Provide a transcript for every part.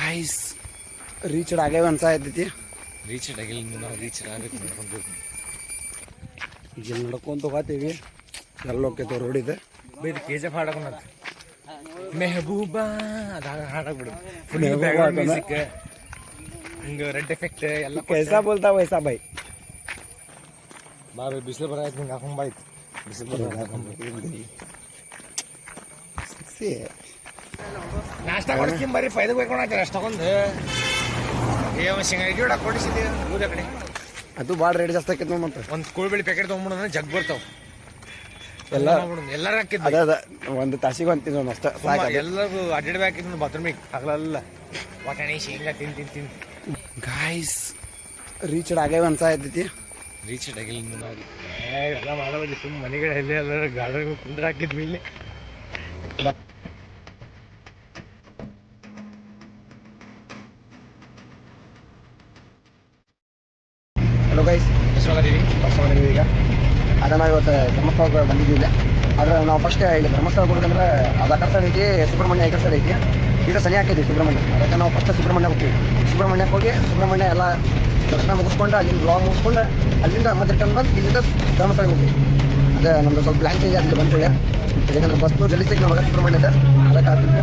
Guys reached ಆಗ್ಯಾವ ಅನ್ಸಾಯ್ತೈತಿ. Reached ಆಗಿಲ್ಲ, ನಾವು ರೀಚ್ಡ್ ಆಗಕ್ಕೆ ನೋಡ್ಕೊಂತೀವಿ. ಈಗ ನಡ್ಕೊಂತ ಹೋಗ್ತೀವಿ, ಎಲ್ಲ ಹೋಗ್ತೈತೆ ರೋಡಿದೆ. ಬೈದು KGF ಹಾಡಕೊಂಡ ಮೆಹಬೂಬಾ ಅದು ಹಾಡಾಕ್ಬಿಡು. ಮ್ಯೂಸಿಕ್ ಹಿಂಗೆ ರೆಡ್ ಎಫೆಕ್ಟ್ ಎಲ್ಲ ಕೈಸಾ ಬೋಲ್ತಾ ವೈಸಾ ಬೈ. ಬಾ ಬಿಸಿಲು ಬರಾಯ್ತು, ಹಿಂಗೆ ಹಾಕೊಂಡ್ ಬಾಯ್ತು. ಬಿಸಿಲು ನಾಷ್ಟ ಕೊಡ್ತೀನಿ ಬರೀ ಫೈದ ಬೇಕೊಂಡ್ರಿ ಅಷ್ಟೊಂದು ಶೇಂಗಾಯಿ ಗಿಡ ಕೊಡಿಸಿದ್ದೀವಿ ಊರ ಕಡೆ. ಅದು ಭಾಳ ರೇಟ್ ಜಾಸ್ತಿ ಆಕೈತಿ ನೋಡಿ. ಮತ್ತೆ ಒಂದು ಕೋಳಿಬೇಳಿ ಪ್ಯಾಕೆಟ್ ತೊಗೊಂಡ್ಬಿಡೋಣ, ಜಗ್ ಬರ್ತಾವ ಎಲ್ಲ ಎಲ್ಲರೂ ಹಾಕಿದ್ದು. ಅದ ಒಂದು ತಾಸಿಗೆ ಅಂತಿದ್ವಿ ಅಷ್ಟೇ ಸಾಕು. ಎಲ್ಲರೂ ಅಡ್ಡಾಡ್ಬೇಕಾಕಿದ್ದು ಬಾತ್ರೂಮಿಗೆ ಆಗಲ್ಲ. ವಾಟಾಣಿ ಶೇಂಗಾ ತಿಂದು ಗಾಯ್ಸ್ ರೀಚ್ಡ್ ಆಗ್ಯಾವ ಅನ್ಸಾಯ್ತೈತಿ. ರೀಚ್ಡ್ ಆಗಿಲ್ಲ, ನಾವು ಎಲ್ಲ ಮಾಡೋದು ಸುಮ್ಮ ಮನೆಗಳಲ್ಲಿ ಎಲ್ಲ ಗಾರ್ಡನ್ ಕುಂದ್ರೆ ಹಾಕಿದ್ವಿ ಇಲ್ಲಿ. Hello guys, Basavanagiri. ಈಗ ಅದ ನಾವು ಇವತ್ತು ಧರ್ಮಸ್ಥಳಕ್ಕೆ ಬಂದಿದ್ದಿಲ್ಲ. ಆದರೆ ನಾವು ಫಸ್ಟ್ ಇಲ್ಲಿ ಧರ್ಮಸ್ಥಳ ಕೊಡೋದಂದ್ರೆ ಅದಕ್ಕರ್ಸಲ್ ಐತಿ, ಸುಬ್ರಹ್ಮಣ್ಯ ಐಕರ್ಸಲ್ ಐತಿ. ಈಗ ಸನಿ ಹಾಕೈತಿ ಸುಬ್ರಹ್ಮಣ್ಯ. ಅದಕ್ಕೆ ನಾವು ಫಸ್ಟ್ ಸುಬ್ರಹ್ಮಣ್ಯ ಹೋಗ್ತೀವಿ. ಸುಬ್ರಹ್ಮಣ್ಯಕ್ಕೆ ಹೋಗಿ ಸುಬ್ರಹ್ಮಣ್ಯ ಎಲ್ಲ ದರ್ಶನ ಮುಗಿಸ್ಕೊಂಡು ಅಲ್ಲಿಂದ ಬ್ಲಾಗ್ ಮುಗಿಸ್ಕೊಂಡು ಅಲ್ಲಿಂದ ಮತ್ತೆ ರಿಟರ್ನ್ ಬಂದು ಇಲ್ಲಿಂದ ಧರ್ಮಸ್ಥಳಕ್ಕೆ ಹೋಗ್ತೀವಿ. ಅದೇ ನಮ್ಮದು ಸ್ವಲ್ಪ ಪ್ಲ್ಯಾನ್ ಚೇಂಜ್ ಆಗಲಿ ಬಂತೇಳಿ. ಯಾಕಂದ್ರೆ ಬಸ್ಸು ಜಲ್ದಿ ಸಿಕ್ಕಿ ನಮಗೆ ಸುಬ್ರಹ್ಮಣ್ಯದ ಅದಕ್ಕೆ ಆಗ್ತಿತ್ತು.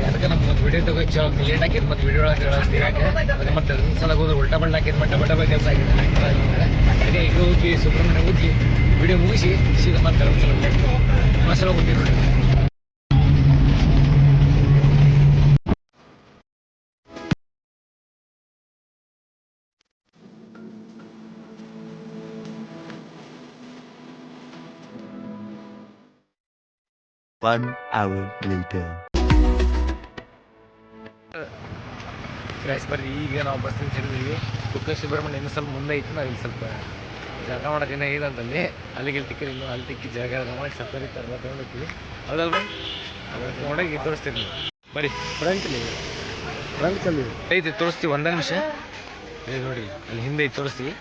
ಅದಕ್ಕೆ ನಮ್ಮ ವಿಡಿಯೋ ತಗೋಕ್ಕೆ ಲೇಟ್ ಹಾಕಿದ್ದು, ಮತ್ತು ವಿಡಿಯೋ ಒಳಗೆ ಮತ್ತೆ ಸಲ ಹೋದ್ರೆ ಉಲ್ಟಾ ಬಣ್ಣ ಹಾಕಿದ್ದು, ಡಬಲ್ ಕೆಲಸ ಆಗಿದೆ. ಅದೇ ಈಗ ಹೋಗಿ ಸುಬ್ರಹ್ಮಣ್ಯ ಹೋಗಿ ವಿಡಿಯೋ ಮುಗಿಸಿ ಸೀದಾ ಮತ್ತೆ ಧರ್ಮಸ್ಥಳ ಹೋಗ್ತೀವಿ ನೋಡಿ. One hour later. ಗೈಸ್ ಬರ್ರಿ, ಈಗ ನಾವು ಬಸ್ಸಿನ ಸೇರಿದ್ವಿ. ಕುಕ್ಕೆ ಸುಬ್ರಹ್ಮಣ್ಯ ಇನ್ನೂ ಸ್ವಲ್ಪ ಮುಂದೆ ಐತಿ. ನಾವು ಇಲ್ಲಿ ಸ್ವಲ್ಪ ಜಳಕ ಮಾಡೋ ದಿನ ಇದಂತಲ್ಲಿ ಅಲ್ಲಿಗೆ ಇಲ್ಲಿ ತಿಕ್ಕಿ ಇನ್ನು ಅಲ್ಲಿ ತಿಕ್ಕಿ ಜಾಗ ಮಾಡಿ ಸ್ವಲ್ಪ ತರಲ್ಲ ತೊಗೊಂಡೋಗ್ತೀವಿ. ಅದಲ್ರಿ ಅದ್ರ ತೊಗೊಂಡೋಗಿ ತೋರಿಸ್ತೀವಿ. ಬರ್ರಿ ಫ್ರಂಟ್ ಐತಿ, ತೋರಿಸ್ತೀವಿ. ಒಂದೇ ನಿಮಿಷ ನೋಡಿ, ಅಲ್ಲಿ ಹಿಂದೆ ಐತಿ, ತೋರಿಸ್ತೀವಿ.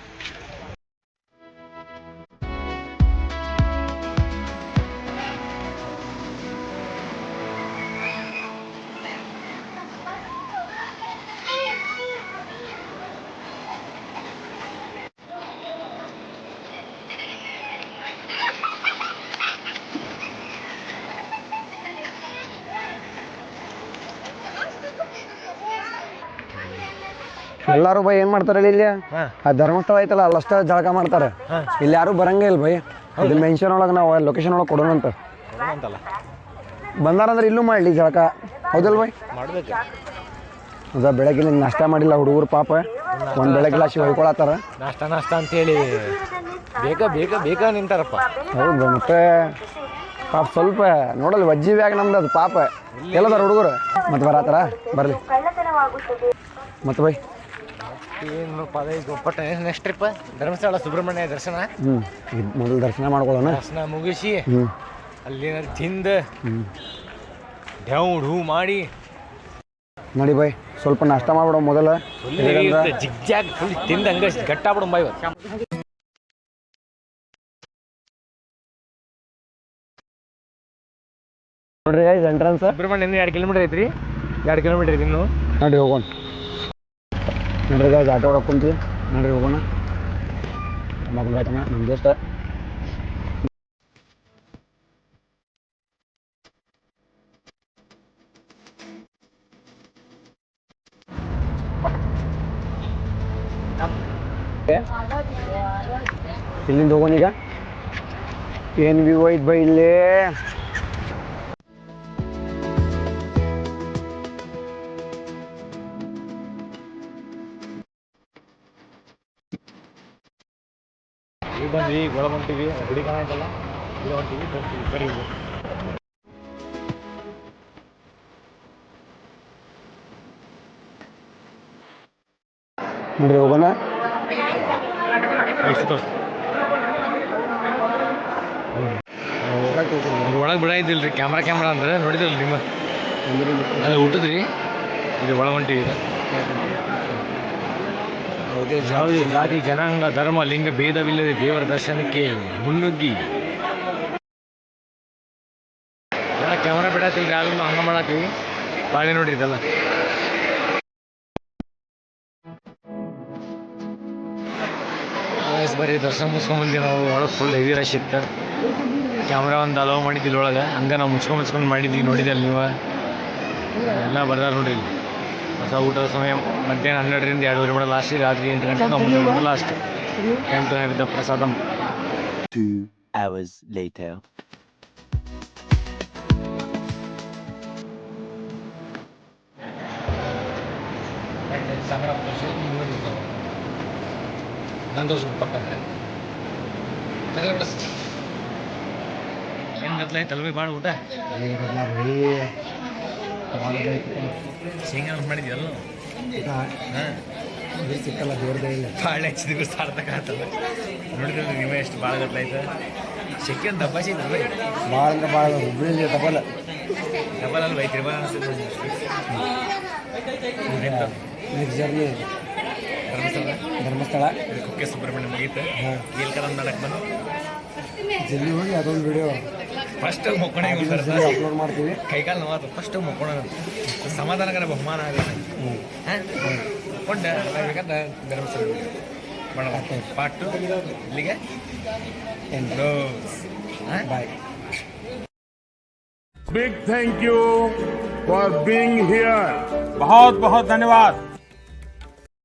ಎಲ್ಲಾರು ಬೈ ಏನ್ ಮಾಡ್ತಾರೆ ಇಲ್ಲಿ, ಆ ಧರ್ಮಸ್ಥಳ ಐತಲ್ಲ ಅಲ್ಲಷ್ಟ ಜಳಕ ಮಾಡ್ತಾರೆ. ಇಲ್ಲಿ ಯಾರು ಬರಂಗೇ ಇಲ್ಲ ಬೈ. ಇಲ್ಲಿ ಮೆನ್ಷನ್ ಒಳಗೆ ನಾವು ಲೊಕೇಶನ್ ಒಳಗೆ ಕೊಡೋಣ ಅಂತ ಬಂದಾರಂದ್ರೆ ಇಲ್ಲೂ ಮಾಡಲಿ ಜಳಕ. ಹೌದಲ್ ಬೈ? ಮಾಡ್ಬೇಕು. ಅದ ಬೆಳಗ್ಗೆ ನಾಷ್ಟ ಮಾಡಿಲ್ಲ ಹುಡುಗರು ಪಾಪ, ಒಂದ್ ಬೆಳಗ್ಗೆ ಲಾಸಿ ಹೊಯ್ಕೊಳತ್ತಾರ. ನಾಷ್ಟ ಅಂತೇಳಿ ಬೇಗ ನಿಂತಾರಪ್ಪ. ಹೌದು, ಮತ್ತೆ ಪಾಪ ಸ್ವಲ್ಪ ನೋಡಲ್ ವಜ್ಜಿ ಬ್ಯಾಗ್ ನಮ್ದು ಅದು ಪಾಪ. ಎಲ್ಲದಾರ ಹುಡುಗರು ಮತ್ತೆ ಬರತ್ತಾರ, ಬರ್ಲಿ ಮತ್ತೆ ಬೈ. ಏನು ಪದ ಗೊಪ್ಪಟ್ಟ ನೆಕ್ಸ್ಟ್ ಟ್ರಿಪ್ ಧರ್ಮಸ್ಥಳ ಸುಬ್ರಹ್ಮಣ್ಯ ದರ್ಶನ. ಮೊದಲು ದರ್ಶನ ಮಾಡ್ಕೊಳ್ಳೋಣ. ದರ್ಶನ ಮುಗಿಸಿ ಅಲ್ಲಿ ತಿಂದು ಢೂ ಮಾಡಿ ನೋಡಿ ಬೈ, ಸ್ವಲ್ಪ ನಾಷ್ಟ ಮಾಡ್ಬಿಡೋ ಮೊದಲ. ಜಿಗ್ಜಾಗ್ ಫುಲ್ ತಿಂದು ಹಂಗೆ ಗಟ್ಟಾಗ್ಬಿಡು ಬೈ. ನೋಡ್ರಿ ಎಂಟ್ರನ್ಸ್ ಸುಬ್ರಹ್ಮಣ್ಯ 2 ಕಿಲೋಮೀಟರ್ ಐತ್ರಿ. 2 ಕಿಲೋಮೀಟರ್ ಐತಿ ಇನ್ನು. ನೋಡ್ರಿ ಹೋಗೋಣ. ನೋಡ್ರಿ ಗಾಯ್ಸ್, ಆಟೋ ಒಳಗೆ ಕುಂತೀವಿ. ನೋಡ್ರಿ ಹೋಗೋಣ. ಮಗನ ನಮ್ಮ ದೋಸ್ತ. ಇಲ್ಲಿಂದ ಹೋಗೋಣ. ಈಗ ಏನು ವ್ಯೂ ಐತ್ ಬೈ ಇಲ್ಲಿ. ಈಗ ಬಂದ್ವಿ, ಈಗ ಒಳಗೆ ಹೊಂಟಿವಿ. ಗುಡಿ ಕಾಣೈತಲ್ಲ, ಇಲ್ಲಿ ಹೊಂಟಿವಿ. ಬರ್ತೀವಿ ಬರೀ ನೋಡ್ರಿ ಹೋಗೋಣ. ಒಳಗೆ ಬಿಡ ಇದ್ದಿಲ್ರಿ, ಕ್ಯಾಮ್ರಾ ಅಂದ್ರೆ ನೋಡಿದ್ರಲ್ಲ ನಿಮ್ಮ ಅದು ಊಟದ್ರಿ. ಇದು ಒಳಗೆ ಹೊಂಟಿವಿ. ಯಾವುದೇ ಜಾತಿ ಜನಾಂಗ ಧರ್ಮ ಲಿಂಗ ಭೇದವಿಲ್ಲದೆ ದೇವರ ದರ್ಶನಕ್ಕೆ ಮುನ್ನುಗ್ಗಿ. ಕ್ಯಾಮ್ರಾ ಬಿಡತ್ತೀವಿ, ಯಾರು ಹಂಗೆ ಮಾಡತ್ತೀವಿ. ಬಾಳೆ ನೋಡಿ ಇದೆಲ್ಲ ಬರೀ ದರ್ಶನ ಮುಚ್ಕೊಂಡ್ಬಂದು ನಾವು ಒಳಗೆ ಫುಲ್ ಹೆವಿ ರಶ್ ಇತ್ತು. ಕ್ಯಾಮ್ರಾ ಒಂದು ಅಲೋ ಮಾಡಿದ್ದಿಲ್ಲ ಒಳಗೆ, ಹಂಗೆ ನಾವು ಮುಚ್ಕೊಂಡು ಮಾಡಿದ್ವಿ. ನೋಡಿದ್ದೆ ನೀವು ಎಲ್ಲ ಬರ್ದಾರ ನೋಡ್ರಿ ಇಲ್ಲಿ. ಹೊಸ ಊಟದ ಸಮಯ ಮಧ್ಯಾಹ್ನ 12ರಿಂದ 2:30 ಮಟ್ಟ ಲಾಸ್ಟ್, ರಾತ್ರಿ 8 ಗಂಟೆ 9 ಮಟ್ಟ last. Time to have the prasadam. 2 hours later. ಸಂತೋಷ ಪಕ್ಕ ಏನು ಗದ್ಲಾಯ್ತು ಅಲ್ವೇ ಭಾಳ ಊಟ ಶೇಂಗಾ ಮಾಡಿದ್ಯಲ್ಲ ಹಾಂ ಸಿಕ್ಕಲ್ಲ ದೇವ್ರದೇ ಇಲ್ಲ. ಭಾಳ ಹಚ್ಚಿದ್ರು ಸಾರ್ಥಕ ಆಗ್ತದೆ. ನೋಡಿದ್ರೆ ನೀವೇ ಎಷ್ಟು ಭಾಳ ಗದ್ಲಾಯ್ತು. ಶೆಕೆ ಒಂದು ದಬ್ಬಾಸಿ ಇದ್ದಲ್ಲ, ಭಾಳ ಅಂದ್ರೆ ಭಾಳ ಹುಬ್ಬಳ್ಳಿ ಡಬಲ್ ಡಬಲ್ ಬೈತ್ರಿ ಬಾ ಅನಿಸ್ತದೆ. ನೆಕ್ಸ್ಟ್ ಜರ್ನಿ ಧರ್ಮಸ್ಥಳ ಕುಕ್ಕೆ ಸುಬ್ರಹ್ಮಣ್ಯ ಮುಗೀತು. ಹಾಂ ಏಲ್ಕರ ನಡಕ್ಕೆ ಬಂದು ಜಲ್ದಿ ಹೋಗಿ ಅದೊಂದು ವಿಡಿಯೋ ಫಸ್ಟ್ ಮೊಕ್ಕೋಣ ಅಪ್ಲೋಡ್ ಮಾಡ್ತೀವಿ. ಕೈಕಾಲು ನೋವಾತು. ಫಸ್ಟ್ ಮೊಕ್ಕೋಣ ಸಮಾಧಾನಕರ ಬಹುಮಾನ ಆಗುತ್ತೆ. ಹಾಂ ಕೊಂಡು ಬೇಕಂತ ಧರ್ಮಸ್ಥಳ ಮಾಡೋಣ. ಪಾರ್ಟ್ 2 ಇಲ್ಲಿಗೆ ಬಾಯ್. Big thank you for being here. बहुत बहुत धन्यवाद.